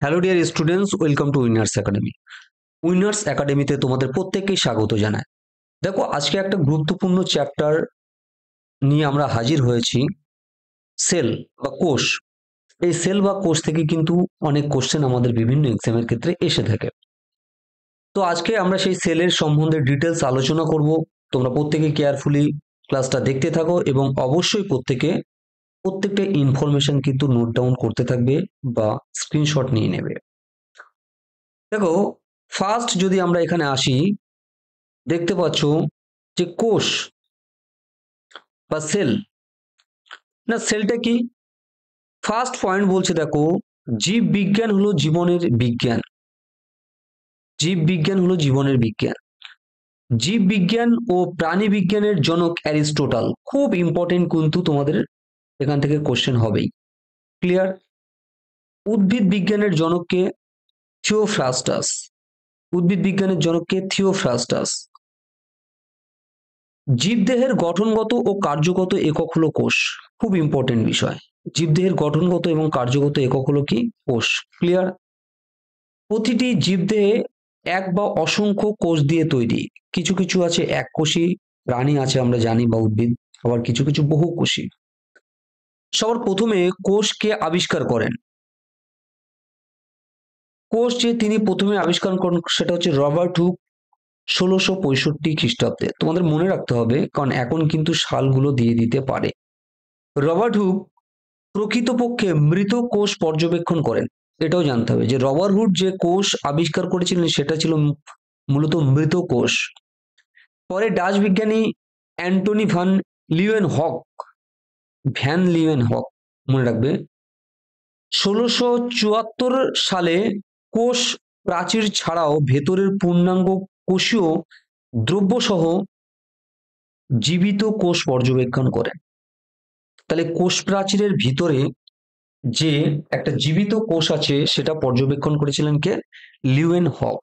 Hello dear students, welcome to winners academy. Winners একাডেমিতে তোমাদের প্রত্যেককেই স্বাগত জানাই। দেখো, আজকে একটা গুরুত্বপূর্ণ চ্যাপ্টার নিয়ে আমরা হাজির হয়েছি, সেল বা কোষ। এই সেল বা কোষ থেকে কিন্তু অনেক কোশ্চেন আমাদের বিভিন্ন এক্সামের ক্ষেত্রে এসে থাকে। তো আজকে আমরা সেই সেলের সম্বন্ধে ডিটেলস আলোচনা করব। তোমরা প্রত্যেকে কেয়ারফুলি ক্লাসটা দেখতে থাকো এবং অবশ্যই প্রত্যেকটা ইনফরমেশন কিন্তু নোট ডাউন করতে থাকবে বা স্ক্রিনশট নিয়ে নেবে। দেখো, ফার্স্ট যদি আমরা এখানে আসি, দেখতে পাচ্ছ যে কোষ বা সেল। না, সেলটা কি? ফার্স্ট পয়েন্ট বলছে, দেখো, জীব বিজ্ঞান হলো জীবনের বিজ্ঞান। জীব বিজ্ঞান হলো জীবনের বিজ্ঞান। জীব বিজ্ঞান ও প্রাণী বিজ্ঞানের জনক অ্যারিস্টটল। খুব ইম্পর্টেন্ট, কিন্তু তোমাদের এখান থেকে কোশ্চেন হবেই। ক্লিয়ার? উদ্ভিদ বিজ্ঞানের জনককে থিওফ্রাস্টাস। উদ্ভিদ বিজ্ঞানের জনককে থিওফ্রাস্টাস। জীবদেহের গঠনগত ও কার্যগত একক হলো কোষ। খুব ইম্পর্টেন্ট বিষয়। জীবদেহের গঠনগত এবং কার্যগত একক হলো কি? কোষ। ক্লিয়ার? প্রতিটি জীবদেহে এক বা অসংখ্য কোষ দিয়ে তৈরি। কিছু কিছু আছে এককোষী প্রাণী আছে, আমরা জানি, বা উদ্ভিদ। আবার কিছু কিছু বহুকোষী। সবার প্রথমে কোষ কে আবিষ্কার করেন? কোষ যে তিনি প্রথমে আবিষ্কার করেন সেটা হচ্ছে রবার্ট হুক, 1665 খ্রিস্টাব্দে। তোমাদের মনে রাখতে হবে, কারণ এখন কিন্তু সালগুলো দিয়ে দিতে পারে। রবার্ট হুক প্রকৃতপক্ষে মৃত কোষ পর্যবেক্ষণ করেন। এটাও জানতে হবে যে রবার্ট হুক যে কোষ আবিষ্কার করেছিলেন সেটা ছিল মূলত মৃত কোষ। পরে ডাচ বিজ্ঞানী অ্যান্টনি ভ্যান লিউয়েন হক, মনে রাখবে, 1674 সালে কোষ প্রাচীর ছাড়াও ভেতরের পূর্ণাঙ্গ কোষীয় দ্রব্য সহ জীবিত কোষ পর্যবেক্ষণ করেন। তাহলে কোষ প্রাচীরের ভিতরে যে একটা জীবিত কোষ আছে সেটা পর্যবেক্ষণ করেছিলেন কে? লিউয়েন হক।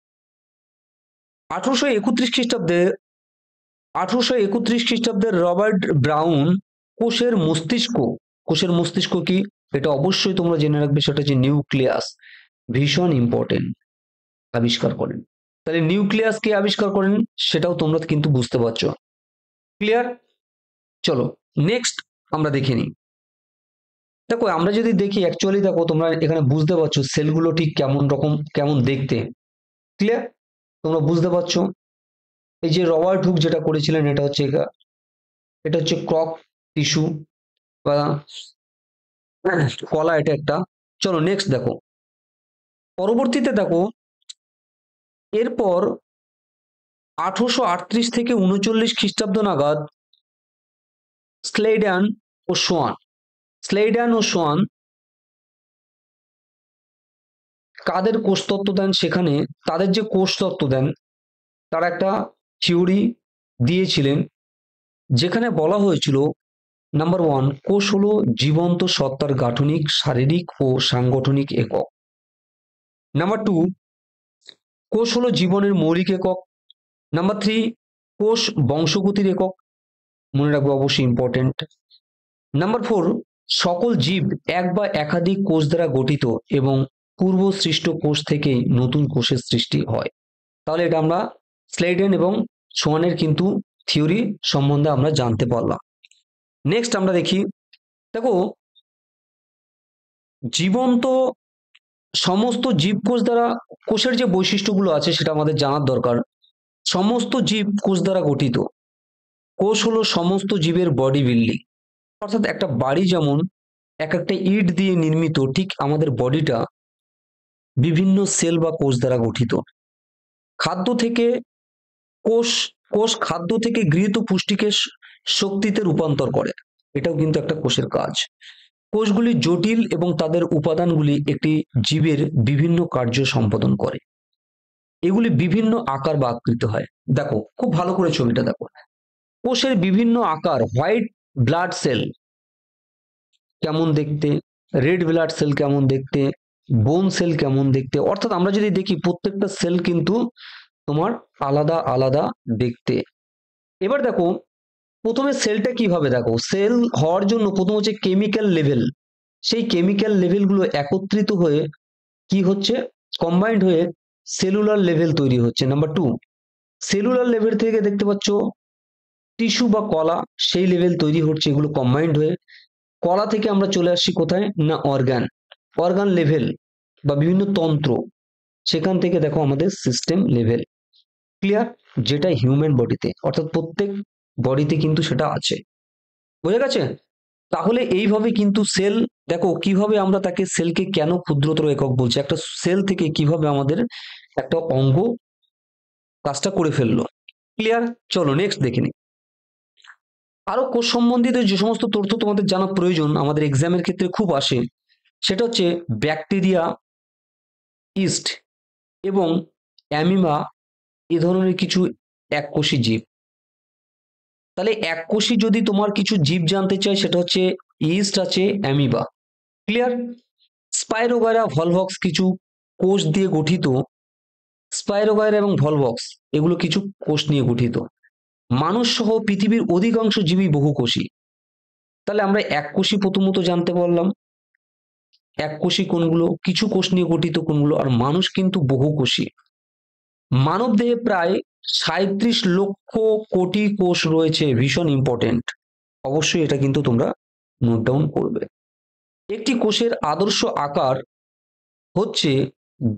1831 খ্রিস্টাব্দে রবার্ট ব্রাউন কোষের মস্তিষ্ক কি, এটা অবশ্যই তোমরা জেনে রাখবে, সেটা হচ্ছে নিউক্লিয়াস। ভীষণ ইম্পর্টেন্ট, আবিষ্কার করেন। তাহলে নিউক্লিয়াস কে আবিষ্কার করেন সেটাও তোমরা কিন্তু বুঝতে পারছো। ক্লিয়ার? চলো নেক্সট আমরা দেখে নিই। দেখো, আমরা যদি দেখি, অ্যাকচুয়ালি দেখো, তোমরা এখানে বুঝতে পারছো সেলগুলো ঠিক কেমন দেখতে। ক্লিয়ার? তোমরা বুঝতে পারছো এই যে রবার্ট হুক যেটা করেছিলেন, এটা হচ্ছে ক্রক টিস্যু বা কলা, এটা একটা। চলো নেক্সট দেখো, পরবর্তীতে দেখো, এরপর 1838 থেকে 39 খ্রিস্টাব্দ নাগাদ স্লেডান ও সোয়ান কাদের কোষতত্ত্ব দেন? সেখানে তাদের যে কোষতত্ত্ব দেন, তারা একটা থিওরি দিয়েছিলেন যেখানে বলা হয়েছিল, নাম্বার 1, কোষ হলো জীবন্ত সত্তার গাঠনিক, শারীরিক ও সাংগঠনিক একক। নাম্বার 2, কোষ হলো জীবনের মৌলিক একক। নাম্বার 3, কোষ বংশগতির একক। মনে রাখবে, অবশ্যই ইম্পর্টেন্ট। নাম্বার 4, সকল জীব এক বা একাধিক কোষ দ্বারা গঠিত এবং পূর্ব সৃষ্ট কোষ থেকেই নতুন কোষের সৃষ্টি হয়। তাহলে এটা আমরা স্লেডেন এবং সোয়ানের কিন্তু থিওরি সম্বন্ধে আমরা জানতে পারলাম। নেক্সট আমরা দেখি, দেখো, জীবন্ত সমস্ত জীবকোষ দ্বারা, কোষের যে বৈশিষ্ট্যগুলো আছে সেটা আমাদের জানার দরকার। সমস্ত জীব কোষ দ্বারা গঠিত। কোষ হলো সমস্ত জীবের বডি বিল্ডিং। অর্থাৎ একটা বাড়ি যেমন এক একটা ইট দিয়ে নির্মিত, ঠিক আমাদের বডিটা বিভিন্ন সেল বা কোষ দ্বারা গঠিত। খাদ্য থেকে কোষ কোষ খাদ্য থেকে গৃহীত পুষ্টিকে শক্তিতে রূপান্তর করে। এটাও কিন্তু একটা কোষের কাজ। কোষগুলি জটিল এবং তাদের উপাদানগুলি একটি জীবের বিভিন্ন কার্য সম্পাদন করে। এগুলি বিভিন্ন আকার বা আকৃতি হয়। দেখো, খুব ভালো করে ছবিটা দেখো। কোষের বিভিন্ন আকার, হোয়াইট ব্লাড সেল কেমন দেখতে, রেড ব্লাড সেল কেমন দেখতে, বোন সেল কেমন দেখতে। অর্থাৎ আমরা যদি দেখি প্রত্যেকটা সেল কিন্তু তোমার আলাদা আলাদা দেখতে। এবার দেখো, প্রথমে সেলটা কিভাবে, দেখো, সেল হওয়ার জন্য প্রথম হচ্ছে কেমিক্যাল লেভেল। সেই কেমিক্যাল লেভেলগুলো একত্রিত হয়ে কি হচ্ছে, কম্বাইন্ড হয়ে সেলুলার লেভেল তৈরি হচ্ছে। নাম্বার 2, সেলুলার লেভেল থেকে দেখতে পাচ্ছ টিস্যু বা কলা, সেই লেভেল তৈরি হচ্ছে, এগুলো কম্বাইন্ড হয়ে। কলা থেকে আমরা চলে আসছি কোথায় না অর্গান, অর্গান লেভেল বা বিভিন্ন তন্ত্র, সেখান থেকে দেখো আমাদের সিস্টেম লেভেল। ক্লিয়ার? যেটা হিউম্যান বডিতে, অর্থাৎ প্রত্যেক বডিতে কিন্তু সেটা আছে। বোঝা গেছে? তাহলে এইভাবে কিন্তু সেল, দেখো কিভাবে আমরা তাকে, সেলকে কেন ক্ষুদ্রতর একক বলছি, একটা সেল থেকে কিভাবে আমাদের একটা অঙ্গ কাজটা করে ফেললো। ক্লিয়ার? চলো নেক্সট দেখে নিই। আরো কোষ সম্বন্ধিত যে সমস্ত তথ্য তোমাদের জানা প্রয়োজন, আমাদের এক্সামের ক্ষেত্রে খুব আসে, সেটা হচ্ছে ব্যাকটেরিয়া, ইস্ট এবং অ্যামিবা, এ ধরনের কিছু এককোষী জীব। তাহলে এককোষী যদি তোমার কিছু জীব জানতে চাই, সেটা হচ্ছে ইস্ট আছে, অ্যামিবা। ক্লিয়ার? স্পাইরোগাইরা, ভলভক্স কিছু কোষ দিয়ে গঠিত, স্পাইরোগাইরা এবং ভলভক্স এগুলো কিছু কোষ নিয়ে গঠিত। মানুষ সহ পৃথিবীর অধিকাংশ জীবই বহুকোষী। তাহলে আমরা এককোষী প্রথমত জানতে পারলাম, এককোষী কোনগুলো, কিছু কোষ নিয়ে গঠিত কোনগুলো, আর মানুষ কিন্তু বহুকোষী। মানব দেহে প্রায় 37 লক্ষ কোটি কোষ রয়েছে, ভীষণ ইম্পর্টেন্ট, অবশ্যই এটা কিন্তু তোমরা নোট ডাউন করবে। একটি কোষের আদর্শ আকার হচ্ছে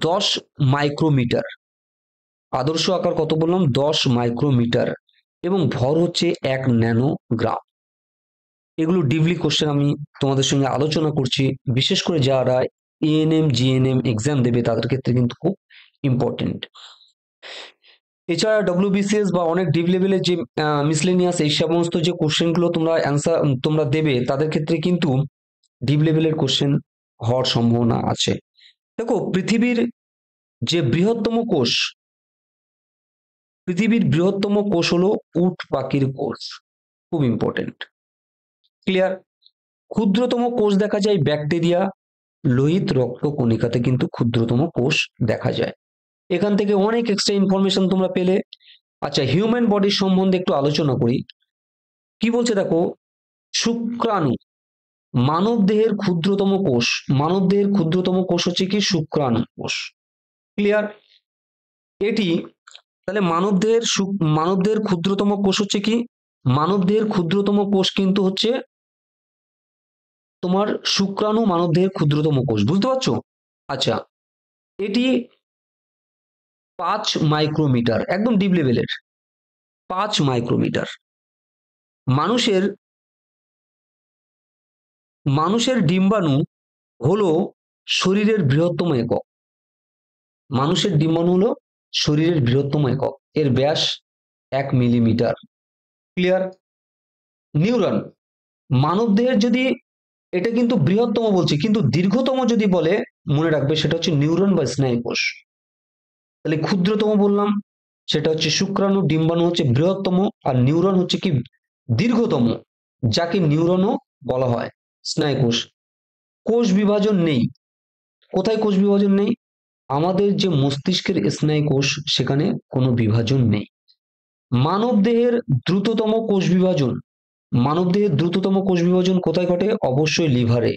10 মাইক্রোমিটার। আদর্শ আকার কত বললাম? 10 মাইক্রোমিটার, এবং ভর হচ্ছে 1 ন্যানোগ্রাম। এগুলো ডিপলি কোশ্চেন আমি তোমাদের সঙ্গে আলোচনা করছি, বিশেষ করে যারা এএনএম জিএনএম এক্সাম দেবে তাদের ক্ষেত্রে কিন্তু খুব ইম্পর্টেন্ট। এছাড়া ডব্লিউবিসিএস বা অনেক ডিপ লেভেলের যে মিসলেনিয়াস, এই সমস্ত যে কোশ্চেনগুলো তোমরা অ্যান্সার তোমরা দেবে, তাদের ক্ষেত্রে কিন্তু ডিপ লেভেলের কোশ্চেন হওয়ার সম্ভাবনা আছে। দেখো পৃথিবীর যে বৃহত্তম কোষ, পৃথিবীর বৃহত্তম কোষ হলো উট পাখির কোষ, খুব ইম্পর্টেন্ট। ক্লিয়ার? ক্ষুদ্রতম কোষ দেখা যায় ব্যাকটেরিয়া, লোহিত রক্ত কণিকাতে কিন্তু ক্ষুদ্রতম কোষ দেখা যায়। এখান থেকে অনেক এক্সট্রা ইনফরমেশন তোমরা পেলে। আচ্ছা, হিউম্যান বডির সম্বন্ধে একটু আলোচনা করি। কি বলছে দেখো, শুক্রাণু, মানব দেহের ক্ষুদ্রতম কোষ, মানব দেহের ক্ষুদ্রতম কোষ হচ্ছে কি শুক্রাণু কোষ। ক্লিয়ার? এটি, তাহলে মানব দেহের ক্ষুদ্রতম কোষ হচ্ছে কি, মানব দেহের ক্ষুদ্রতম কোষ কিন্তু হচ্ছে তোমার শুক্রাণু, মানব দেহের ক্ষুদ্রতম কোষ, বুঝতে পারছো? আচ্ছা, এটি 5 মাইক্রোমিটার, একদম ডিপ লেভেলের, 5 মাইক্রোমিটার। মানুষের মানুষের ডিম্বাণু হলো শরীরের বৃহত্তম একক। মানুষের ডিম্বাণু হলো শরীরের বৃহত্তম একক, এর ব্যাস 1 মিলিমিটার। ক্লিয়ার? নিউরন, মানব দেহের যদি, এটা কিন্তু বৃহত্তম বলছি, কিন্তু দীর্ঘতম যদি বলে মনে রাখবে সেটা হচ্ছে নিউরন বা স্নায়ুকোষ। তাহলে ক্ষুদ্রতম বললাম সেটা হচ্ছে শুক্রাণু, ডিম্বাণু হচ্ছে বৃহত্তম, আর নিউরন হচ্ছে কি দীর্ঘতম, যাকে নিউরনও বলা হয়, স্নায়ুকোষ। কোষ বিভাজন নেই। কোথায় কোষ বিভাজন নেই? আমাদের যে মস্তিষ্কের স্নায়ুকোষ, সেখানে কোনো বিভাজন নেই। মানব দেহের দ্রুততম কোষ বিভাজন, মানব দেহের দ্রুততম কোষ বিভাজন কোথায় ঘটে? অবশ্যই লিভারে।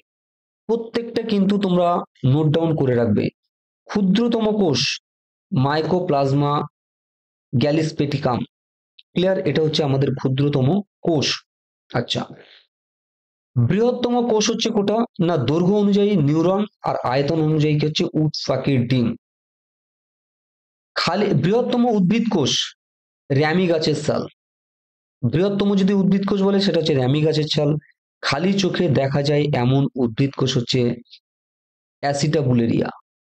প্রত্যেকটা কিন্তু তোমরা নোট ডাউন করে রাখবে। ক্ষুদ্রতম কোষ মাইকোপ্লাজমা গ্যালিসপেটিকাম। ক্লিয়ার? এটা হচ্ছে আমাদের ক্ষুদ্রতম কোষ। আচ্ছা, বৃহত্তম কোষ হচ্ছে কোটা না, দৈর্ঘ্য অনুযায়ী নিউরন, আর আয়তন অনুযায়ী কি হচ্ছে উট পাখির ডিম। খালি বৃহত্তম উদ্ভিদ কোষ র্যামি গাছের ছাল। বৃহত্তম যদি উদ্ভিদ কোষ বলে সেটা হচ্ছে র্যামি গাছের ছাল। খালি চোখে দেখা যায় এমন উদ্ভিদ কোষ হচ্ছে অ্যাসিটাবুলেরিয়া।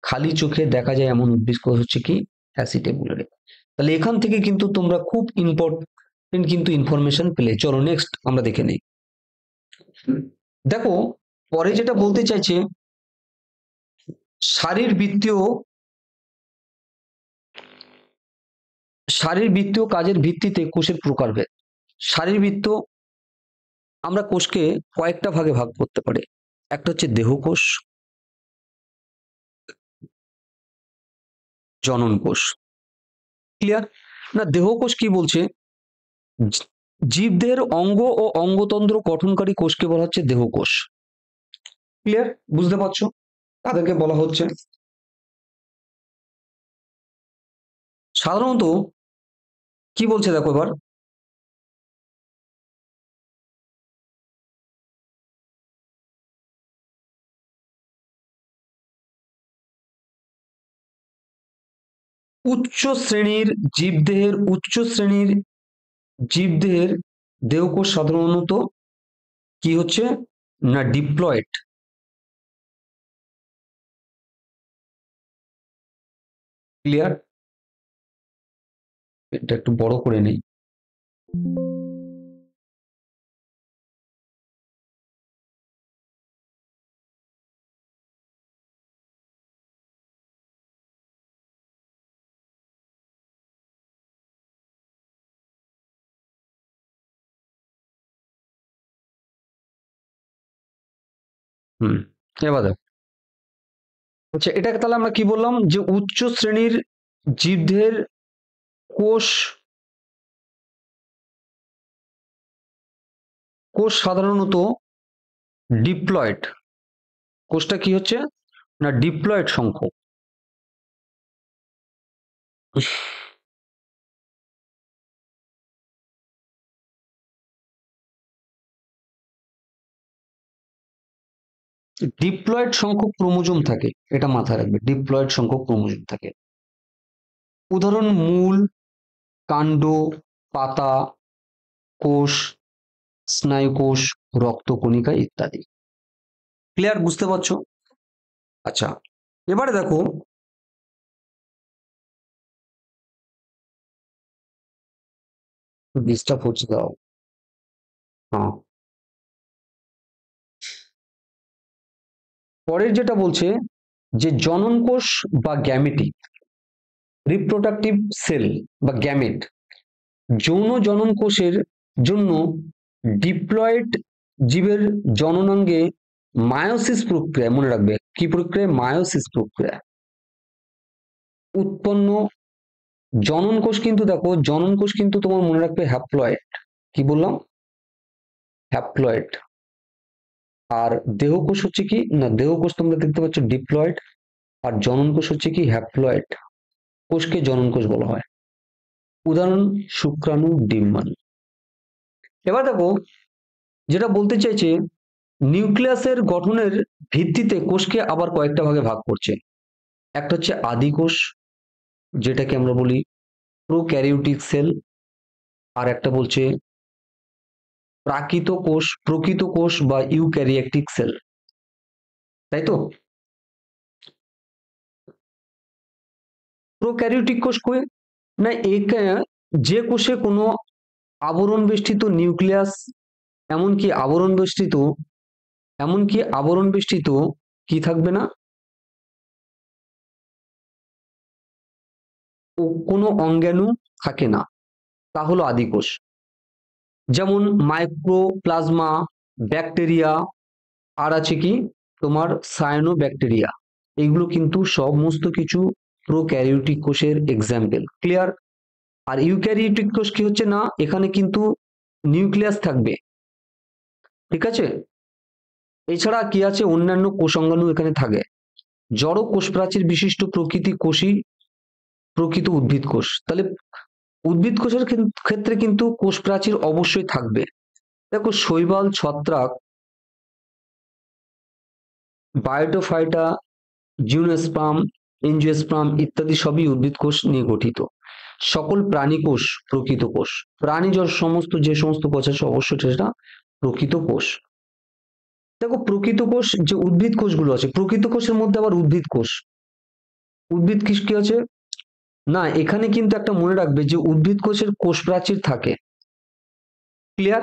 খালি চোখে দেখা যায় এমন উদ্ভিদ কোষ হচ্ছে কি অ্যাসিটাবুলেরিয়া। তাহলে এখান থেকে কিন্তু তোমরা খুব ইম্পর্টেন্ট কিন্তু ইনফরমেশন পেলে। চলো নেক্সট আমরা দেখে নিই। দেখো পরে যেটা বলতে চাইছে, শারীরবৃত্তীয় কাজের ভিত্তিতে কোষের প্রকারভেদ। শারীরবৃত্ত, আমরা কোষকে কয়েকটা ভাগে ভাগ করতে পারি। একটা হচ্ছে দেহকোষ, জনন কোষ। ক্লিয়ার? না দেহকোষ কি বলছে, জীবদেহের অঙ্গ ও অঙ্গতন্ত্র গঠনকারী কোষকে বলা হচ্ছে দেহকোষ। ক্লিয়ার? বুঝতে পারছো? তাদেরকে বলা হচ্ছে সাধারণত কি বলছে দেখো এবার, উচ্চ শ্রেণীর জীবদেহের দেহকোষ সাধারণত কি হচ্ছে না ডিপ্লয়েড। ক্লিয়ার? এটা একটু বড় করে নেই। হুম, এবার দেখো, আচ্ছা এটাকে তাহলে আমরা কি বললাম, যে উচ্চ শ্রেণীর জীবদেহের কোষ কোষ সাধারণত ডিপ্লয়েড। কোষটা কি হচ্ছে না ডিপ্লয়েড সংখ্যক। ডিপ্লয়েড সংখ্যক ক্রোমোজোম থাকে, এটা মাথায় রাখবে, ডিপ্লয়েড সংখ্যক ক্রোমোজোম থাকে। উদাহরণ মূল, কাণ্ড, পাতা, কোষ, স্নায়ুকোষ, রক্তকণিকা ইত্যাদি। ক্লিয়ার? বুঝতে পারছো? আচ্ছা এবারে দেখো, ডিস্টার্ব হচ্ছে দাও। হ্যাঁ, পরের যেটা বলছে যে জনন কোষ বা গ্যামেটিক রিপ্রোডাক্টিভ সেল বা গ্যামেট, যৌন জনন কোষের জন্য ডিপ্লয়েড জীবের জননাঙ্গে মায়োসিস প্রক্রিয়া, মনে রাখবে কি প্রক্রিয়া, মায়োসিস প্রক্রিয়া উৎপন্ন জনন কোষ। কিন্তু দেখো জনন কোষ কিন্তু তোমার মনে রাখবে হ্যাপ্লয়েড। কি বললাম? হ্যাপ্লয়েড। আর দেহকোষ হচ্ছে কি না, দেহকোষ তোমরা দেখতে পাচ্ছ ডিপ্লয়েড, আর জনন কোষ হচ্ছে কি হ্যাপ্লয়েড। কোষকে জনন কোষ বলা হয়। উদাহরণ শুক্রাণু, ডিম্বাণু। এবার দেখো যেটা বলতে চাইছে, নিউক্লিয়াসের গঠনের ভিত্তিতে কোষকে আবার কয়েকটা ভাগে ভাগ করছে। একটা হচ্ছে আদি কোষ, যেটাকে আমরা বলি প্রোক্যারিওটিক সেল। আর একটা বলছে প্রকৃত কোষ বা ইউক্যারিওটিক সেল, তাই তো? প্রোক্যারিওটিক কোষ কই না, যে কোষে কোনো আবরণ বেষ্টিত নিউক্লিয়াস, এমনকি আবরণ বেষ্টিত কি থাকবে না, ও কোনো অঙ্গাণু থাকে না, তা হলো আদি কোষ। যেমন মাইক্রোপ্লাজমা, ব্যাকটেরিয়া, আর আছে কি তোমার সায়ানো ব্যাকটেরিয়া। এগুলো কিন্তু সমস্ত কিছু প্রোক্যারিওটিক কোষের এক্সাম্পল। ক্লিয়ার? আর ইউক্যারিওটিক কোষ কি হচ্ছে না, এখানে কিন্তু নিউক্লিয়াস থাকবে, ঠিক আছে? এছাড়া কি আছে, অন্যান্য কোষাঙ্গাণু এখানে থাকে। জড় কোষ প্রাচীর বিশিষ্ট প্রকৃত উদ্ভিদ কোষ। তাহলে উদ্ভিদ কোষের ক্ষেত্রে কিন্তু কোষ প্রাচীর অবশ্যই থাকবে। দেখো শৈবাল, ছত্রাক, বায়োটোফাইটা, জিমনোস্পার্ম, এনজিওস্পার্ম ইত্যাদি সবই উদ্ভিদ কোষ নিয়ে গঠিত। সকল প্রাণী কোষ প্রকৃত কোষ। প্রাণীজ যে সমস্ত কোষ আছে অবশ্যই সেটা প্রকৃত কোষ। দেখো প্রকৃত কোষ, যে উদ্ভিদ কোষগুলো আছে, প্রকৃত কোষের মধ্যে আবার উদ্ভিদ কি আছে না, এখানে কিন্তু একটা মনে রাখবে যে উদ্ভিদ কোষের কোষ প্রাচীর থাকে। ক্লিয়ার?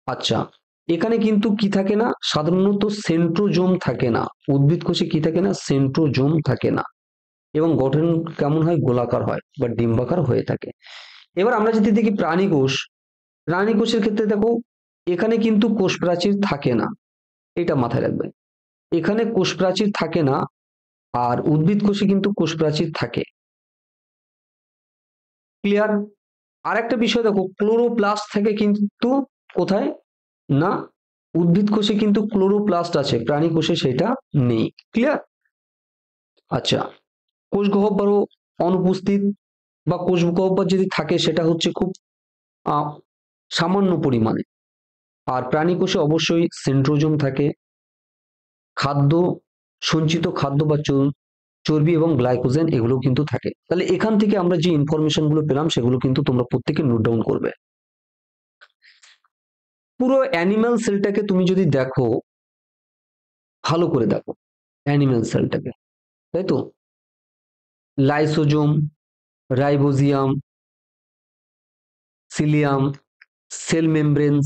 আচ্ছা এখানে কিন্তু কি থাকে না, সাধারণত সেন্ট্রোজোম থাকে না। উদ্ভিদ কোষে কি থাকে না, সেন্ট্রোজোম থাকে না, এবং গঠন কেমন হয়, গোলাকার হয় বা ডিম্বাকার হয়ে থাকে। এবার আমরা যদি দেখি প্রাণী কোষের ক্ষেত্রে দেখো, এখানে কিন্তু কোষ প্রাচীর থাকে না, এটা মাথায় রাখবে। এখানে কোষ প্রাচীর থাকে না, আর উদ্ভিদ কোষে কিন্তু কোষ প্রাচীর থাকে। ক্লিয়ার? আর একটা বিষয় দেখো, ক্লোরোপ্লাস্ট থাকে কিন্তু কোথায় না, উদ্ভিদ কোষে কিন্তু ক্লোরোপ্লাস্ট আছে, প্রাণী কোষে সেটা নেই। ক্লিয়ার? আচ্ছা কোষ গহ্বর অনুপস্থিত, বা কোষ গহ্বর যদি থাকে সেটা হচ্ছে খুব সামান্য পরিমাণে। আর প্রাণী কোষে অবশ্যই সেন্ট্রোজোম থাকে, খাদ্য সঞ্চিত খাদ্য বা চর্বি এবং গ্লাইকোজেন এগুলো কিন্তু থাকে। তাহলে এখান থেকে আমরা যে ইনফরমেশন গুলো পেলাম সেগুলো কিন্তু তোমরা প্রত্যেকে নোট ডাউন করবে। পুরো অ্যানিম্যাল সেলটাকে তুমি যদি দেখো, ভালো করে দেখো অ্যানিম্যাল সেলটাকে, তাই তো লাইসোজোম, রাইবোজিয়াম, সিলিয়াম, সেল মেমব্রেনস,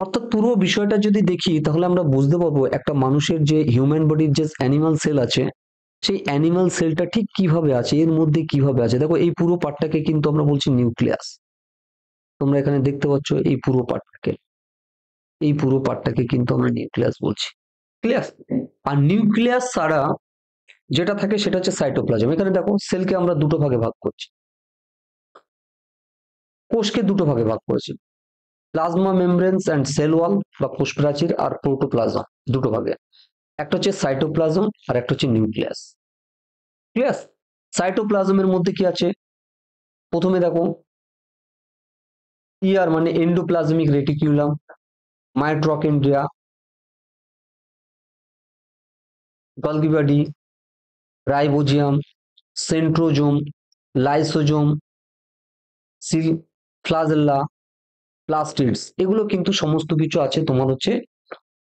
অর্থাৎ পুরো বিষয়টা যদি দেখি তাহলে আমরা বুঝতে পারবো একটা মানুষের যে হিউম্যান বডির যে অ্যানিমাল সেল আছে সেই অ্যানিমাল সেলটা ঠিক কিভাবে আছে, এর মধ্যে কিভাবে আছে। দেখো এই পুরো পার্টটাকে কিন্তু আমরা বলছি নিউক্লিয়াস। তোমরা এখানে দেখতে পাচ্ছ এই পুরো পার্টটাকে কিন্তু আমরা নিউক্লিয়াস বলছি। ক্লিয়ার? আর নিউক্লিয়াস ছাড়া যেটা থাকে সেটা হচ্ছে সাইটোপ্লাজম। এখানে দেখো সেলকে আমরা দুটো ভাগে ভাগ করছি, কোষকে দুটো ভাগে ভাগ করেছি, প্লাজমা মেমব্রেনস অ্যান্ড সেল ওয়াল বা কোষ প্রাচীর আর প্রোটোপ্লাজম, দুটো ভাগে। একটা হচ্ছে সাইটোপ্লাজম আর একটা হচ্ছে নিউক্লিয়াস। ক্লিয়ার? সাইটোপ্লাজমের মধ্যে কি আছে প্রথমে দেখো, ইয়ার মানে endoplasmic reticulum, mitochondria, Golgi body, ribosome, centrosome, lysosome, cilia, flagella, plastids, এগুলো কিন্তু সমস্ত কিছু আছে তোমার হচ্ছে।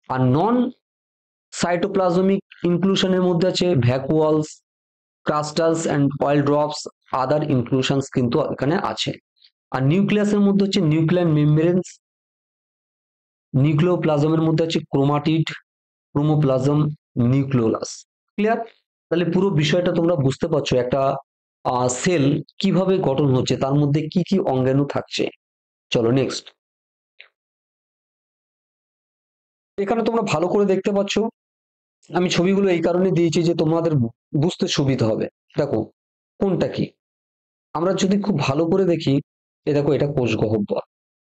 আর নন সাইটোপ্লাজমিক ইনক্লুশনের মধ্যে আছে ভ্যাকুয়ালস, ক্রাস্টালস অ্যান্ড অয়েল ড্রপস, আদার ইনক্লুশনস কিন্তু এখানে আছে। আর নিউক্লিয়াসের মধ্যে হচ্ছে নিউক্লিয়ার মেমব্রেনস, নিউক্লিওপ্লাজমের মধ্যে আছে ক্রোমাটিড, ক্রোমোপ্লাজম, নিউক্লিওলাস। ক্লিয়ার? তাহলে পুরো বিষয়টা তোমরা বুঝতে পারছো একটা সেল কিভাবে গঠন হচ্ছে, তার মধ্যে কি কি অঙ্গাণু থাকছে। চলো নেক্সট। এখানে তোমরা ভালো করে দেখতে পাচ্ছ, আমি ছবিগুলো এই কারণে দিয়েছি যে তোমাদের বুঝতে সুবিধা হবে। দেখো কোনটা কি, আমরা যদি খুব ভালো করে দেখি, দেখো এটা কোষ গহ্বর।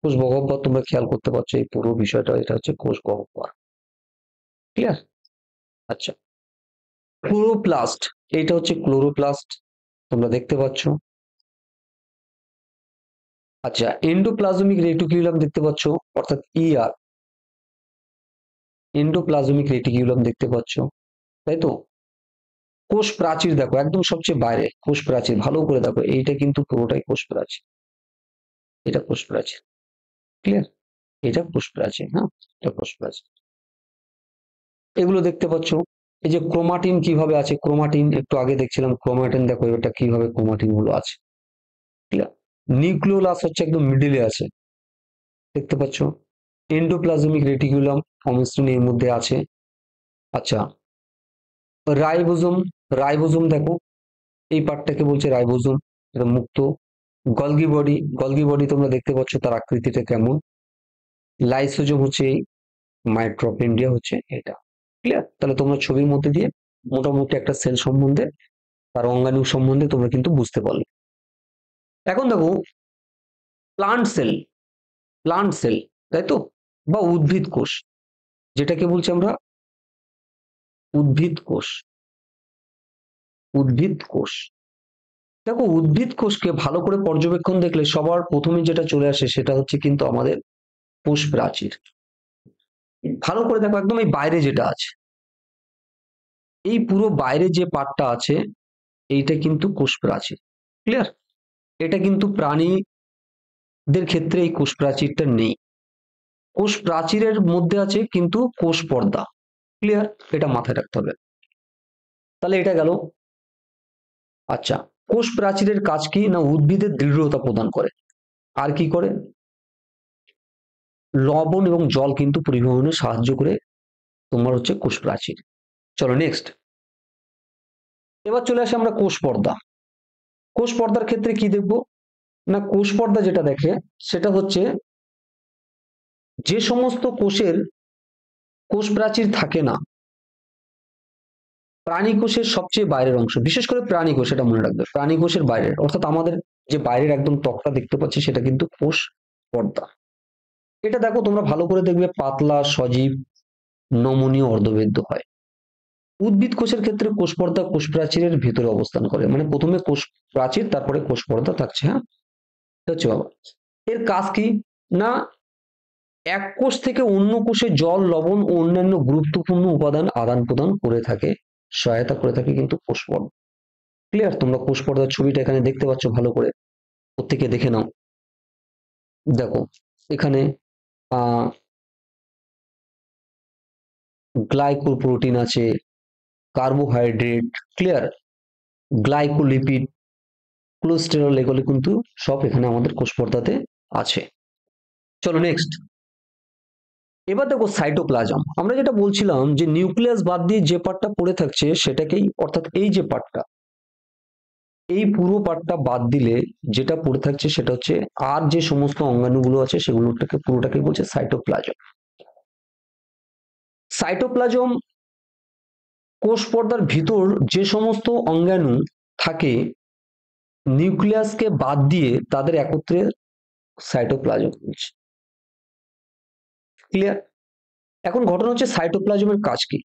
কোষ গহ্বর তোমরা খেয়াল করতে পারছো, এই পুরো বিষয়টা এটা হচ্ছে কোষ গহ্বর। ক্লিয়ার? আচ্ছা, ক্লোরোপ্লাস্ট, এটা হচ্ছে ক্লোরোপ্লাস্ট, তোমরা দেখতে পাচ্ছ। আচ্ছা, এন্ডোপ্লাজমিক রেটিকুলাম দেখতে পাচ্ছ, অর্থাৎ ইআর, এন্ডোপ্লাজমিক রেটিকুলাম দেখতে পাচ্ছ, তাই তো। কোষ প্রাচীর দেখো একদম সবচেয়ে বাইরে, কোষ প্রাচীর ভালো করে দেখো, এইটা কিন্তু পুরোটাই কোষ প্রাচীর, এটা কোষ প্রাচীর। ক্লিয়ার? এটা কোষ প্রাচীর, হ্যাঁ, এটা কোষ প্রাচীর। এগুলো দেখতে পাচ্ছ। এই যে ক্রোমাটিন কিভাবে আছে, ক্রোমাটিন একটু আগে দেখছিলাম, ক্রোমাটিন দেখো এটা কিভাবে ক্রোমাটিন গুলো আছে। ক্লিয়ার? নিউক্লিওলাস হচ্ছে একদম মিডিলে আছে, দেখতে পাচ্ছ। এন্ডোপ্লাজমিক রেটিকুলাম অমসৃণ এর মধ্যে আছে। আচ্ছা, রাইবোজোম, রাইবোজোম দেখো এই পার্টটাকে বলছে রাইবোজোম, এটা মুক্ত। গলগি বডি, গলগি বডি তোমরা দেখতে পাচ্ছ তার আকৃতিটা কেমন। লাইসোজোম হচ্ছে এই, মাইটোকন্ড্রিয়া হচ্ছে এটা। ক্লিয়ার? তাহলে তোমরা ছবির মধ্যে দিয়ে মোটামুটি একটা সেল সম্বন্ধে, তার অঙ্গাণু সম্বন্ধে তোমরা কিন্তু বুঝতে পারলে। এখন দেখো প্লান্ট সেল, প্লান্ট সেল, তাই তো, বা উদ্ভিদ কোষ, যেটাকে বলছি আমরা উদ্ভিদ কোষ। উদ্ভিদ কোষ, দেখো উদ্ভিদ কোষকে ভালো করে পর্যবেক্ষণ দেখলে সবার প্রথমে যেটা চলে আসে সেটা হচ্ছে কিন্তু আমাদের কোষ প্রাচীর। ভালো করে দেখো একদম এই বাইরে যেটা আছে, এই পুরো বাইরে যে পার্টটা আছে এইটা কিন্তু কোষ প্রাচীর। ক্লিয়ার? এটা কিন্তু প্রাণীদের ক্ষেত্রে এই কোষ প্রাচীরটা নেই। কোষ প্রাচীরের মধ্যে আছে কিন্তু কোষ পর্দা। ক্লিয়ার? এটা মাথায় রাখতে হবে। তাহলে এটা গেল। আচ্ছা, কোষ প্রাচীরের কাজ কি না, উদ্ভিদের দৃঢ়তা প্রদান করে। আর কি করে, লবণ এবং জল কিন্তু পরিবহনে সাহায্য করে তোমার হচ্ছে কোষ প্রাচীর। চলো নেক্সট। এবার চলে আসে আমরা কোষ পর্দা। কোষ পর্দার ক্ষেত্রে কি দেখবো না, কোষ পর্দা যেটা দেখে সেটা হচ্ছে যে সমস্ত কোষের কোষ প্রাচীর থাকে না, প্রাণী কোষের সবচেয়ে বাইরের অংশ, বিশেষ করে প্রাণী কোষ, এটা মনে রাখবে, প্রাণী কোষের বাইরের, অর্থাৎ আমাদের যে বাইরের একদম ত্বকটা দেখতে পাচ্ছি সেটা কিন্তু কোষ পর্দা। এটা দেখো তোমরা ভালো করে দেখবে পাতলা, সজীব, নমনীয়, অর্ধবেদ্য হয়। উদ্ভিদ কোষের ক্ষেত্রে কোষ পর্দা কোষ প্রাচীরের ভেতরে অবস্থান করে, মানে প্রথমে কোষ প্রাচীর, তারপরে কোষ পর্দা থাকছে। হ্যাঁ, এটা হচ্ছে বাবা। এর কাজ কি? না, এক কোষ থেকে অন্য কোষে জল, লবণ ও অন্যান্য গুরুত্বপূর্ণ উপাদান আদান প্রদান করে থাকে, সহায়তা করে থাকে কিন্তু কোষ পর্দা। ক্লিয়ার? তোমরা কোষ পর্দার ছবিটা এখানে দেখতে পাচ্ছ ভালো করে, প্রত্যেকে দেখে নাও। দেখো এখানে আহ গ্লাইকোপ্রোটিন আছে, কার্বোহাইড্রেট, ক্লিয়ার, গ্লাইকোলিপিড, কোলেস্টেরল, এগুলো কিন্তু সব এখানে আমাদের কোষ পর্দাতে আছে। চলো নেক্সট। এবার দেখো সাইটোপ্লাজম। আমরা যেটা বলছিলাম যে নিউক্লিয়াস বাদ দিয়ে যে পার্টটা পড়ে থাকছে সেটাকেই, অর্থাৎ এই যে পার্টটা, এই পুরো পার্টটা বাদ দিলে যেটা পড়ে থাকছে সেটা হচ্ছে আর যে সমস্ত অঙ্গাণুগুলো আছে সেগুলোটাকে পুরোটাকে বলছে সাইটোপ্লাজম। সাইটোপ্লাজম কোষ পর্দার ভিতর যে সমস্ত অঙ্গাণু থাকে নিউক্লিয়াসকে বাদ দিয়ে তাদের একত্রে সাইটোপ্লাজম বলছে। ক্লিয়ার? এখন ঘটনা হচ্ছে সাইটোপ্লাজমের কাজ কি?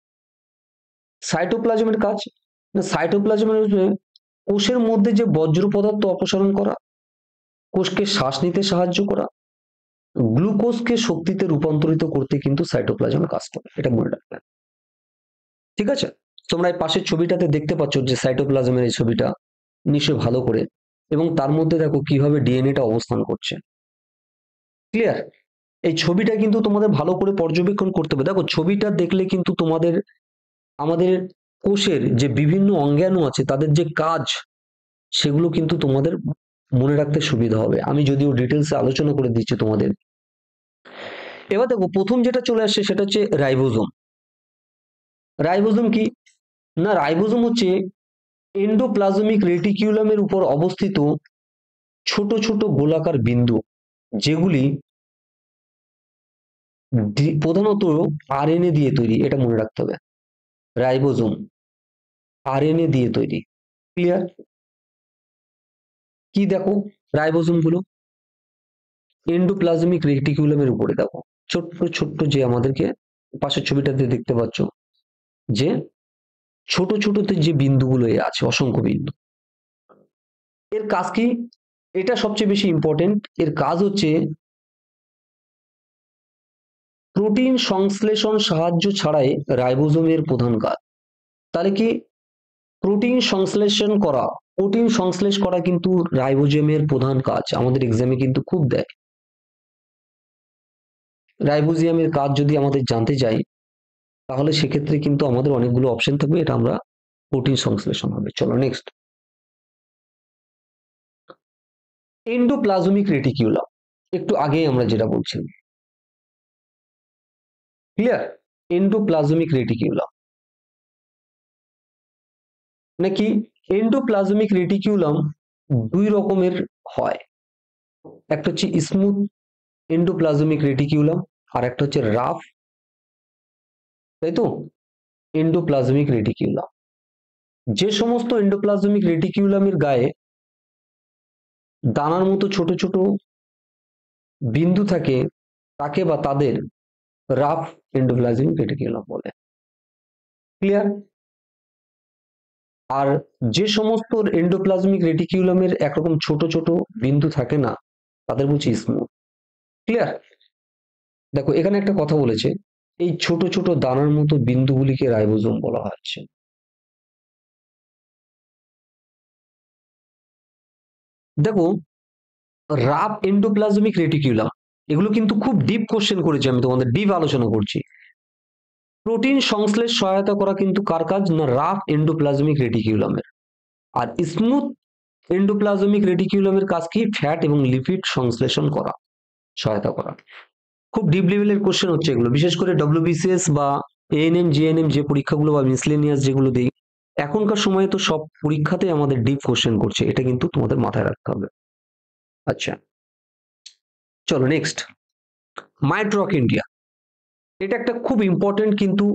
সাইটোপ্লাজমের কাজ না, সাইটোপ্লাজমের কোষের মধ্যে যে বজ্র পদার্থ অপসারণ করা, কোষকে শ্বাস নিতে সাহায্য করা, গ্লুকোজকে শক্তিতে রূপান্তরিত করতে কিন্তু সাইটোপ্লাজম কাজ করে, এটা মনে রাখবেন। ঠিক আছে? তোমরা এই পাশের ছবিটাতে দেখতে পাচ্ছ যে সাইটোপ্লাজমের এই ছবিটা নিশ্চয়ই ভালো করে, এবং তার মধ্যে দেখো কিভাবে ডিএনএটা অবস্থান করছে। ক্লিয়ার? এই ছবিটা কিন্তু তোমাদের ভালো করে পর্যবেক্ষণ করতে হবে। দেখো ছবিটা দেখলে কিন্তু তোমাদের আমাদের কোষের যে বিভিন্ন অঙ্গাণু আছে তাদের যে কাজ সেগুলো কিন্তু তোমাদের মনে রাখতে সুবিধা হবে। আমি যদিও ডিটেলসে আলোচনা করে দিচ্ছি তোমাদের। এবার দেখো প্রথম যেটা চলে আসছে সেটা হচ্ছে রাইবোজোম। রাইবোজোম কি? না, রাইবোজোম হচ্ছে এন্ডোপ্লাজমিক রেটিকিউলামের উপর অবস্থিত ছোট ছোট গোলাকার বিন্দু, যেগুলি প্রধানত আরএনএ দিয়ে তৈরি, এটা মনে রাখতে হবে। রাইবোজোম আরএনএ দিয়ে তৈরি। ক্লিয়ার? কি দেখো রাইবোজোম গুলো এন্ডোপ্লাজমিক রেটিকুলামের উপরে দেখো ছোট্ট ছোট্ট যে আমাদেরকে পাশের ছবিটাতে দেখতে পাচ্ছ যে ছোট ছোটতে যে বিন্দুগুলো আছে, অসংখ্য বিন্দু। এর কাজ কি? এটা সবচেয়ে বেশি ইম্পর্টেন্ট। এর কাজ হচ্ছে প্রোটিন সংশ্লেষণ সাহায্য ছাড়াই রাইবোজোমের প্রধান কাজ। তাহলে কি? প্রোটিন সংশ্লেষণ করা, প্রোটিন সংশ্লেষ করা কিন্তু রাইবোজোমের প্রধান কাজ। আমাদের এক্সামে কিন্তু খুব দেয়। রাইবোজোমের কাজ যদি আমাদের জানতে চাই তাহলে সেক্ষেত্রে কিন্তু আমাদের অনেকগুলো অপশন থাকবে, এটা আমরা প্রোটিন সংশ্লেষণ হবে। চলো নেক্সট। এন্ডোপ্লাজমিক রেটিকিউলাম, একটু আগেই আমরা যেটা বলছিলাম। ক্লিয়ার? এন্ডোপ্লাজমিক রেটিকিউলাম নাকি? এন্ডোপ্লাজমিক রেটিকিউলাম দুই রকমের হয়, একটা হচ্ছে স্মুথ এন্ডোপ্লাজমিক রেটিকিউলাম আর একটা হচ্ছে রাফ, তাই তো, এন্ডোপ্লাজমিক রেটিকিউলাম। যে সমস্ত এন্ডোপ্লাজমিক রেটিকিউলামের গায়ে দানার মতো ছোট ছোট বিন্দু থাকে তাকে বা তাদের রাফ এন্ডোপ্লাজমিক রেটিকুলাম বলে। ক্লিয়ার? আর যে সমস্ত এন্ডোপ্লাজমিক রেটিকুলামের একরকম ছোট ছোট বিন্দু থাকে না তাদের বলছি স্মুথ। ক্লিয়ার? দেখো এখানে একটা কথা বলেছে, এই ছোট ছোট দানার মতো বিন্দুগুলিকে রাইবোজোম বলা হচ্ছে। দেখো রাফ এন্ডোপ্লাজমিক রেটিকুলাম, এগুলো কিন্তু খুব ডিপ কোশ্চেন করেছি, আমি তোমাদের ডিপ আলোচনা করছি। প্রোটিন সংশ্লেষ সহায়তা করা কিন্তু কার কাজ? না, রাফ এন্ডোপ্লাজমিক রেটিকিউলামের। আর স্মুথ এন্ডোপ্লাজমিক রেটিকিউলামের কাজ কি? ফ্যাট এবং লিপিড সংশ্লেষণ করা, সহায়তা করা। খুব ডিপ লেভেলের কোশ্চেন হচ্ছে এগুলো, বিশেষ করে ডব্লিউবিসিএস বা এএনএম জিএনএম যে পরীক্ষাগুলো বা মিসলেনিয়াস যেগুলো দিই এখনকার সময়ে তো সব পরীক্ষাতে আমাদের ডিপ কোশ্চেন করছে, এটা কিন্তু তোমাদের মাথায় রাখতে হবে। আচ্ছা চলো নেক্সট। মাইটোকন্ড্রিয়া, এটা একটা খুব ইম্পর্টেন্ট কিন্তু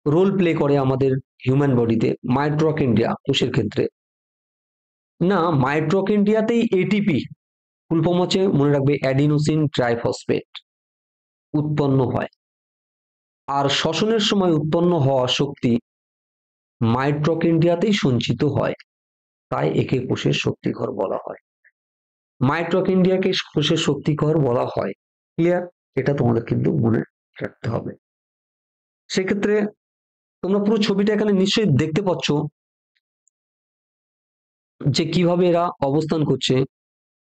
রোল প্লে করে আমাদের হিউম্যান বডিতে। মাইটোকন্ড্রিয়া কোষের ক্ষেত্রে না, মাইটোকন্ড্রিয়াতেই এটিপি, ফুল ফর্ম হচ্ছে মনে রাখবে অ্যাডিনোসিন ট্রাইফসফেট, উৎপন্ন হয়। আর শ্বসনের সময় উৎপন্ন হওয়া শক্তি মাইটোকন্ড্রিয়াতেই সঞ্চিত হয়। তাই একে কোষের শক্তিঘর বলা হয়। মাইটোকন্ড্রিয়াকে কোষের শক্তিঘর বলা হয়। ক্লিয়ার? এটা তোমাদের কিন্তু মনে রাখতে হবে। সেক্ষেত্রে তোমরা পুরো ছবিটা এখানে নিশ্চয়ই দেখতে পাচ্ছ যে কিভাবে এরা অবস্থান করছে।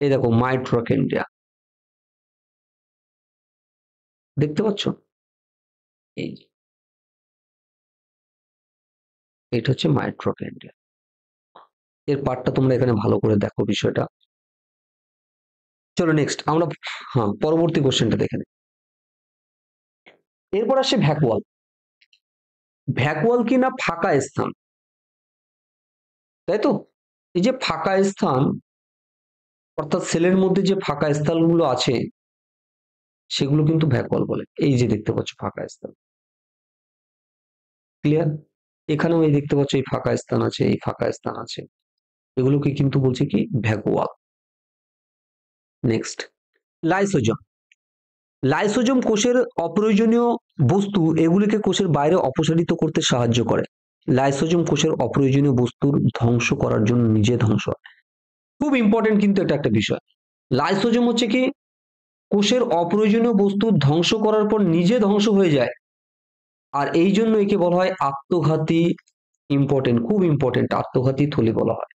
এই দেখো মাইটোকন্ড্রিয়া, দেখতে পাচ্ছ? এই যে এটা হচ্ছে মাইটোকন্ড্রিয়া। এর পার্টটা তোমরা এখানে ভালো করে দেখো বিষয়টা। চলো নেক্সট আমরা পরবর্তী কোশ্চেনটা দেখে নিই। এরপর আসছে ভ্যাকুয়াল। ভ্যাকুয়াল কি না ফাঁকা স্থান, তাই তো? এই যে ফাঁকা স্থান, অর্থাৎ সেলের মধ্যে যে ফাঁকা স্থানগুলো আছে সেগুলো কিন্তু ভ্যাকুয়াল বলে। এই যে দেখতে পাচ্ছ ফাঁকা স্থান, ক্লিয়ার? এখানেও এই দেখতে পাচ্ছ এই ফাঁকা স্থান আছে, এই ফাঁকা স্থান আছে, এগুলোকে কিন্তু বলছে কি ভ্যাকুয়াল। Next, lysosome. লাইসোজোম কোষের অপ্রয়োজনীয় বস্তু এগুলিকে কোষের বাইরে অপসারিত করতে সাহায্য করে। লাইসোজোম কোষের অপ্রয়োজনীয় বস্তুর ধ্বংস করার জন্য নিজে ধ্বংস হয়। খুব ইম্পর্টেন্ট কিন্তু এটা একটা বিষয়। লাইসোজোম হচ্ছে কি কোষের অপ্রয়োজনীয় বস্তু ধ্বংস করার পর নিজে ধ্বংস হয়ে যায়, আর এই জন্য একে বলা হয় আত্মঘাতী। ইম্পর্টেন্ট, খুব ইম্পর্টেন্ট, আত্মঘাতী থলি বলা হয়।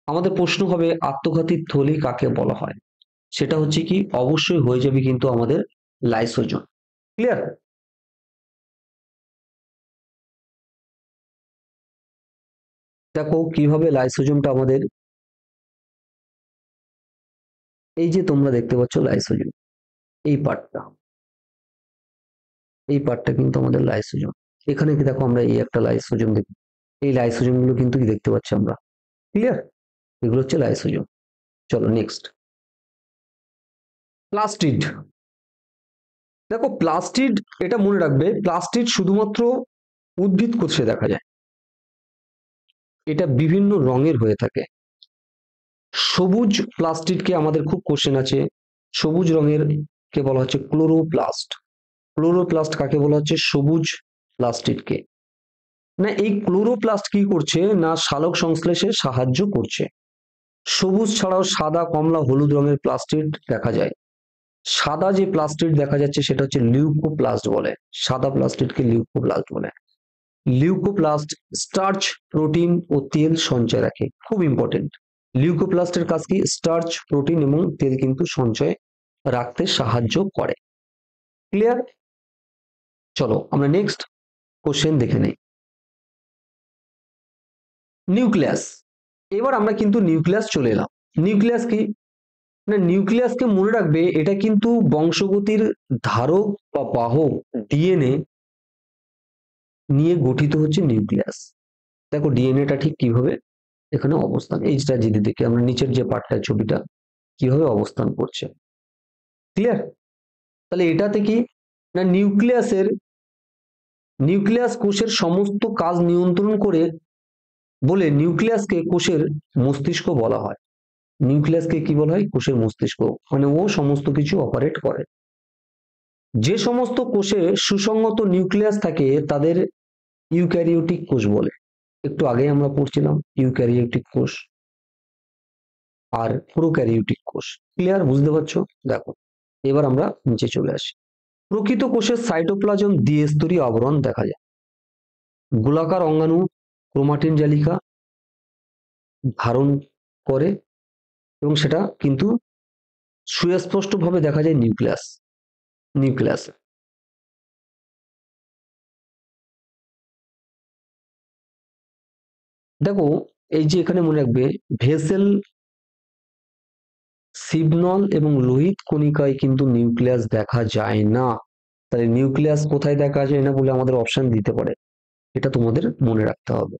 আমাদের প্রশ্ন হবে আত্মঘাতী থলি কাকে বলা হয়? সেটা হচ্ছে কি অবশ্যই হয়ে যাবে কিন্তু আমাদের লাইসোজোম। ক্লিয়ার? দেখো কিভাবে লাইসোজোমটা আমাদের, এই যে তোমরা দেখতে পাচ্ছ লাইসোজোম, এই পার্টটা, এই পার্টটা কিন্তু আমাদের লাইসোজোম। এখানে কি দেখো আমরা এই একটা লাইসোজোম দেখি, এই লাইসোজোম গুলো কিন্তু কি দেখতে পাচ্ছি আমরা। ক্লিয়ার? এগুলো হচ্ছে লাইসোজোম। চলো নেক্সট, প্লাস্টিড। দেখো প্লাস্টিড, এটা মনে রাখবে, প্লাস্টিড শুধুমাত্র উদ্ভিদ কোষে দেখা যায়। এটা বিভিন্ন রঙের হয়ে থাকে। সবুজ প্লাস্টিডকে আমাদের খুব কোশ্চেন আছে, সবুজ রঙের কে বলা হচ্ছে ক্লোরোপ্লাস্ট। ক্লোরোপ্লাস্ট কাকে বলা হচ্ছে? সবুজ প্লাস্টিডকে। না এই ক্লোরোপ্লাস্ট কি করছে না সালোক সংশ্লেষে সাহায্য করছে। সবুজ ছাড়াও সাদা, কমলা, হলুদ রঙের প্লাস্টিড দেখা যায়। সাদা যে প্লাস্টিড দেখা যাচ্ছে সেটা হচ্ছে লিউকোপ্লাস্ট বলে। সাদা প্লাস্টিডকে লিউকোপ্লাস্ট বলে। লিউকোপ্লাস্ট স্টার্চ, প্রোটিন ও তেল সঞ্চয় রাখে। খুব ইম্পর্টেন্ট, লিউকোপ্লাস্টের কাজ কি? স্টার্চ, প্রোটিন এবং তেল কিন্তু সঞ্চয় রাখতে সাহায্য করে। ক্লিয়ার? চলো আমরা নেক্সট কোশ্চেন দেখে নেই। নিউক্লিয়াস। এবার আমরা কিন্তু নিউক্লিয়াস চলে এলাম। নিউক্লিয়াস কি না, নিউক্লিয়াসকে মনে রাখবে এটা কিন্তু বংশগতির ধারক বা বাহক ডিএনএ নিয়ে গঠিত হচ্ছে নিউক্লিয়াস। দেখো ডিএনএটা ঠিক কিভাবে এখানে অবস্থান, এই যেটা যদি দেখি আমরা নিচের যে পার্টটা ছবিটা কিভাবে অবস্থান করছে। ক্লিয়ার? তাহলে এটাতে কি না নিউক্লিয়াস কোষের সমস্ত কাজ নিয়ন্ত্রণ করে বলে নিউক্লিয়াসকে কোষের মস্তিষ্ক বলা হয়। নিউক্লিয়াসকে কি বলা হয়? কোষের মস্তিষ্ক, মানে ও সমস্ত কিছু অপারেট করে। যে সমস্ত কোষে সুসংগত নিউক্লিয়াস থাকে তাদের ইউক্যারিওটিক কোষ বলে। একটু আগে আমরা পড়ছিলাম ইউক্যারিওটিক কোষ আর প্রোক্যারিওটিক কোষ। ক্লিয়ার? বুঝতে পারছো? দেখো এবার আমরা নিচে চলে আসি। প্রকৃত কোষের সাইটোপ্লাজম দ্বিস্তরী আবরণ দেখা যায়। গোলাকার অঙ্গাণু ক্রোমাটিন জালিকা ধারণ করে এবং সেটা কিন্তু সুস্পষ্টভাবে দেখা যায় নিউক্লিয়াস। দেখো এই যে এখানে মনে রাখবে ভেসেল, সিবনল এবং লোহিত কণিকায় কিন্তু নিউক্লিয়াস দেখা যায় না। তাহলে নিউক্লিয়াস কোথায় দেখা যায় না বলে আমাদের অপশন দিতে পারে, এটা তোমাদের মনে রাখতে হবে।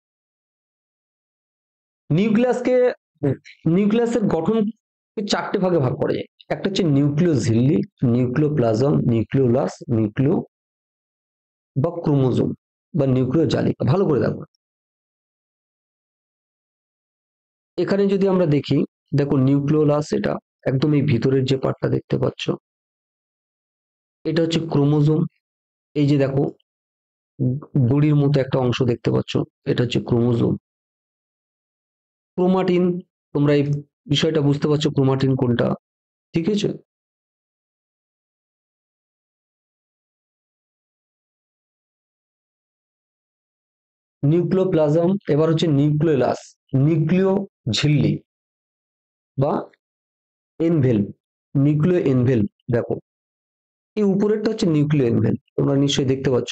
নিউক্লিয়াসকে, নিউক্লিয়াসের গঠন চারটে ভাগে ভাগ করা যায়। একটা হচ্ছে নিউক্লিয় ঝিল্লি, নিউক্লিওপ্লাজম, নিউক্লিওলাস, নিউক্লিয় বা ক্রোমোজোম বা নিউক্লিয় জালিকা। ভালো করে দেখো এখানে যদি আমরা দেখি, দেখো নিউক্লিওলাস এটা একদম এই ভিতরের যে পার্টটা দেখতে পাচ্ছ, এটা হচ্ছে ক্রোমোজোম। এই যে দেখো দড়ির মতো একটা অংশ দেখতে পাচ্ছ, এটা হচ্ছে ক্রোমোজোম। ক্রোমাটিন, তোমরা এই বিষয়টা বুঝতে পারছো ক্রোমাটিন কোনটা, ঠিক আছে? নিউক্লিওপ্লাজম, এবার হচ্ছে নিউক্লিওলাস, নিউক্লিয় ঝিল্লি বা এনভেল, নিউক্লিয় এনভেল। দেখো এই উপরেরটা হচ্ছে নিউক্লিয় এনভেল, তোমরা নিশ্চয়ই দেখতে পাচ্ছ।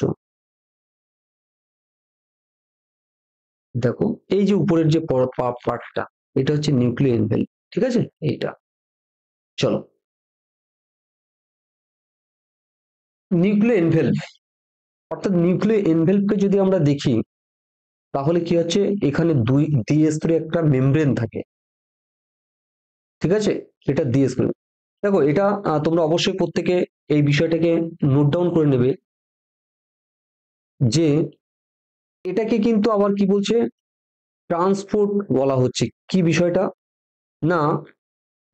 দেখো এই যে উপরের যে পার্টটা, এটা হচ্ছে নিউক্লিয় এনভেল, ঠিক আছে? এইটা, চলো নিউক্লিয় এনভেল, অর্থাৎ নিউক্লিয় এনভেলকে যদি আমরা দেখি তাহলে কি হচ্ছে, এখানে দুই দ্বিস্তরীয় একটা মেমব্রেন থাকে, ঠিক আছে? এটা দ্বিস্তরীয়। দেখো এটা তোমরা অবশ্যই প্রত্যেকে এই বিষয়টাকে নোট ডাউন করে নেবে যে এটাকে কিন্তু আবার কি বলছে, ট্রান্সপোর্ট বলা হচ্ছে। কি বিষয়টা না,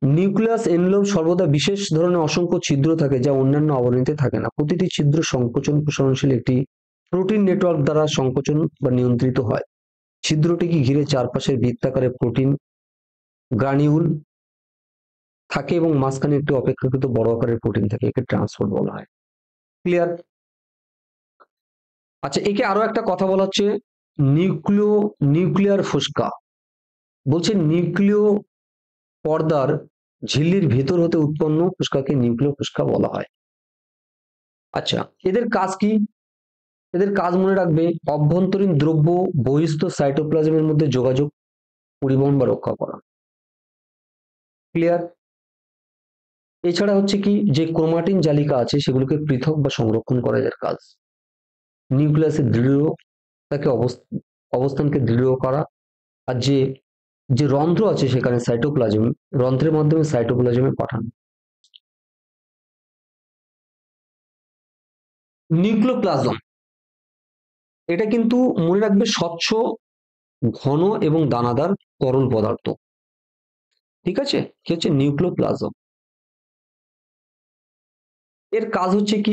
নিউক্লিয়াস এনভেলপ সর্বদা বিশেষ ধরনের অসংখ্য ছিদ্র থাকে যা অন্যান্য আবরণীতে থাকে না। প্রতিটি ছিদ্র সংকোচন প্রসারণশীল একটি প্রোটিন নেটওয়ার্ক দ্বারা সংকোচন বা নিয়ন্ত্রিত হয়। ছিদ্রটিকে ঘিরে চারপাশের বৃত্তাকারে প্রোটিন গ্রানিউল থাকে এবং মাঝখানে একটি অপেক্ষাকৃত বড় আকারের প্রোটিন থাকে, একে ট্রান্সপোর্ট বলা হয়। ক্লিয়ার? আচ্ছা, একে আরো একটা কথা বলা হচ্ছে নিউক্লিয়ার ফুসকা। বলছে নিউক্লিয় পর্দার ঝিল্লির ভেতর হতে উৎপন্ন ফুসকাকে নিউক্লিয় ফুসকা বলা হয়। আচ্ছা, এদের কাজ কি? এদের কাজ মনে রাখবে, অভ্যন্তরীণ দ্রব্য বহিস্থ সাইটোপ্লাজমের মধ্যে যোগাযোগ, পরিবহন বা রক্ষা করা। ক্লিয়ার? এছাড়া হচ্ছে কি, যে ক্রোমাটিন জালিকা আছে সেগুলোকে পৃথক বা সংরক্ষণ করা এর কাজ। নিউক্লিয়াসের দৃঢ় তাকে অবস্থানকে দৃঢ় করা। আর যে যে রন্ধ্র আছে সেখানে সাইটোপ্লাজম, রন্ধ্রের মাধ্যমে সাইটোপ্লাজমে পাঠানো। নিউক্লিওপ্লাজম, এটা কিন্তু মনে রাখবে স্বচ্ছ, ঘন এবং দানাদার তরল পদার্থ, ঠিক আছে? কি হচ্ছে নিউক্লিওপ্লাজম? এর কাজ হচ্ছে কি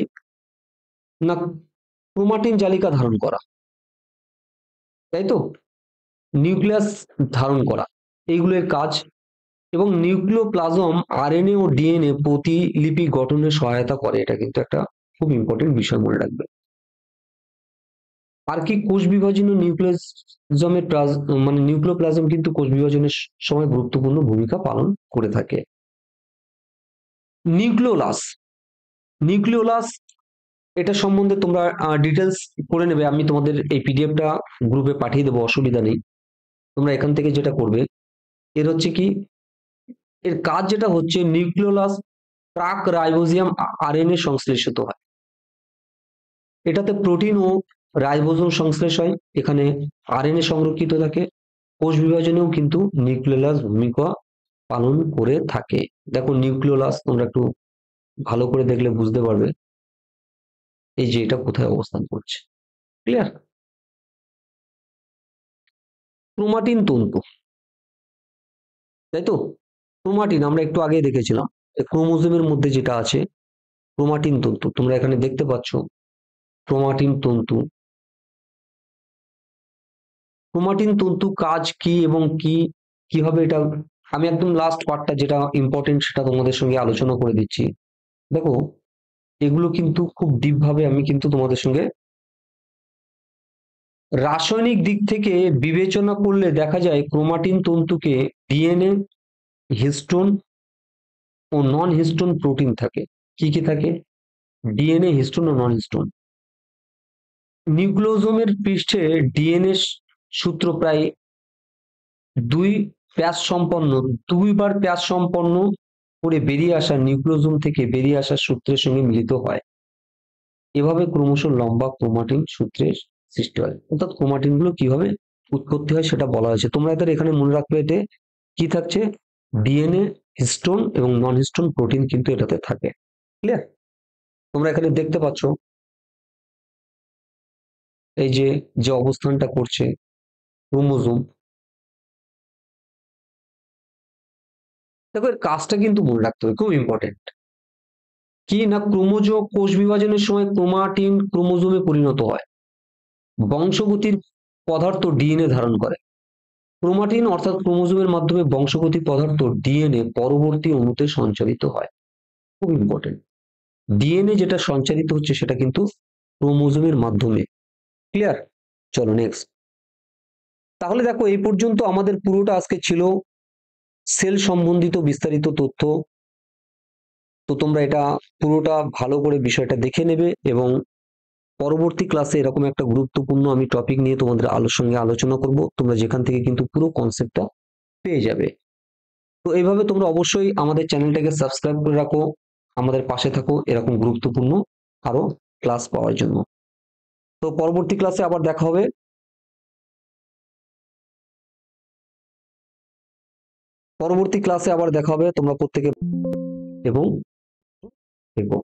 না, ক্রোমাটিন জালিকা ধারণ করা, তাই তো? নিউক্লিয়াস ধারণ করা, এইগুলোর কাজ। এবং নিউক্লিওপ্লাজম আরএনএ ও ডিএনএ প্রতিলিপি গঠনে সহায়তা করে, এটা কিন্তু একটা খুব ইম্পর্টেন্ট বিষয়, মনে রাখবে। আর কি, কোষ বিভাজনে নিউক্লিয়াসমের মানে নিউক্লিওপ্লাজম কিন্তু কোষ বিভাজনের সময় গুরুত্বপূর্ণ ভূমিকা পালন করে থাকে। নিউক্লিওলাস, নিউক্লিওলাস এটা সম্বন্ধে তোমরা ডিটেলস করে নেবে, আমি তোমাদের এই পিডিএফটা গ্রুপে পাঠিয়ে দেবো, অসুবিধা নেই। তোমরা এখান থেকে যেটা করবে, এর হচ্ছে কি, এর কাজ যেটা হচ্ছে নিউক্লিওলাস প্রাক রাইবোজিয়াম আরএনএ সংশ্লেষিত হয়, এটাতে প্রোটিন ও রাইবোজোম সংশ্লেষ হয়, এখানে আরএনএ সংরক্ষিত থাকে। কোষ বিভাজনেও কিন্তু নিউক্লিওলাস ভূমিকা পালন করে থাকে। দেখো নিউক্লিওলাস তোমরা একটু ভালো করে দেখলে বুঝতে পারবে এই যে এটা কোথায় অবস্থান করছে। ক্লিয়ার? ক্রোমাটিন তন্তু, তাই তো? ক্রোমাটিন আমরা একটু আগে দেখেছিলাম, ক্রোমোজোমের মধ্যে যেটা আছে ক্রোমাটিন তন্তু, তোমরা এখানে দেখতে পাচ্ছ ক্রোমাটিন তন্তু। ক্রোমাটিন তন্তু কাজ কি এবং কি কিভাবে এটা, আমি একদম লাস্ট পার্টটা যেটা ইম্পর্টেন্ট সেটা তোমাদের সঙ্গে আলোচনা করে দিচ্ছি। দেখো এগুলো কিন্তু খুব ডিপ ভাবে আমি কিন্তু তোমাদের সঙ্গে, রাসায়নিক দিক থেকে বিবেচনা করলে দেখা যায় ক্রোমাটিন তন্তুকে ডিএনএ, হিস্টোন ও নন হিস্টোন প্রোটিন থাকে। কি কি থাকে? ডিএনএ, হিস্টোন ও নন হিস্টোন। নিউক্লিওজোমের পৃষ্ঠে ডিএনএ সূত্র প্রায় দুই প্যাচ সম্পন্ন, দুইবার প্যাচ সম্পন্ন করে বেরিয়ে আসা নিউক্লিওজোম থেকে বেরিয়ে আসা সূত্রের সঙ্গে মিলিত হয়। এভাবে ক্রমশ লম্বা ক্রোমাটিন সূত্রের সৃষ্টি হয়। অর্থাৎ ক্রোমাটিন গুলো কিভাবে উৎপত্তি হয় সেটা বলা হয়েছে। তোমরা এদের এখানে মনে রাখবে, এতে কি থাকছে, ডিএনএ, হিস্টোন এবং নন হিস্টোন প্রোটিন কিন্তু এটাতে থাকে। ক্লিয়ার? তোমরা এখানে দেখতে পাচ্ছ এই যে যে অবস্থানটা করছে ক্রোমোজোম। দেখো এর কাজটা কিন্তু মনে রাখতে হবে, খুব ইম্পর্টেন্ট। কি না, কোষ বিভাজনের সময় ক্রোমাটিন ক্রোমোজোমে পরিণত হয়, বংশগতির পদার্থ ডিএনএ ধারণ করে। ক্রোমাটিন অর্থাৎ ক্রোমোজোমের মাধ্যমে বংশগতি পদার্থ ডিএনএ পরবর্তী অণুতে সঞ্চারিত হয়। খুব ইম্পর্টেন্ট। ডিএনএ যেটা সঞ্চারিত হচ্ছে সেটা কিন্তু ক্রোমোজোমের মাধ্যমে। ক্লিয়ার? চলো নেক্সট। তাহলে দেখো এই পর্যন্ত আমাদের পুরোটা আজকে ছিল সেল সম্বন্ধিত বিস্তারিত তথ্য। তো তোমরা এটা পুরোটা ভালো করে বিষয়টা দেখে নেবে এবং পরবর্তী ক্লাসে এরকম একটা গুরুত্বপূর্ণ আমি টপিক নিয়ে তোমাদের সঙ্গে আলোচনা করব। তোমরা যেখান থেকে কিন্তু পুরো কনসেপ্টটা পেয়ে যাবে। তো এইভাবে তোমরা অবশ্যই আমাদের চ্যানেলটাকে সাবস্ক্রাইব করে রাখো, আমাদের পাশে থাকো এরকম গুরুত্বপূর্ণ আরো ক্লাস পাওয়ার জন্য। তো পরবর্তী ক্লাসে আবার দেখা হবে। পরবর্তী ক্লাসে আবার দেখা হবে। তোমরা প্রত্যেকে এবং থেকো।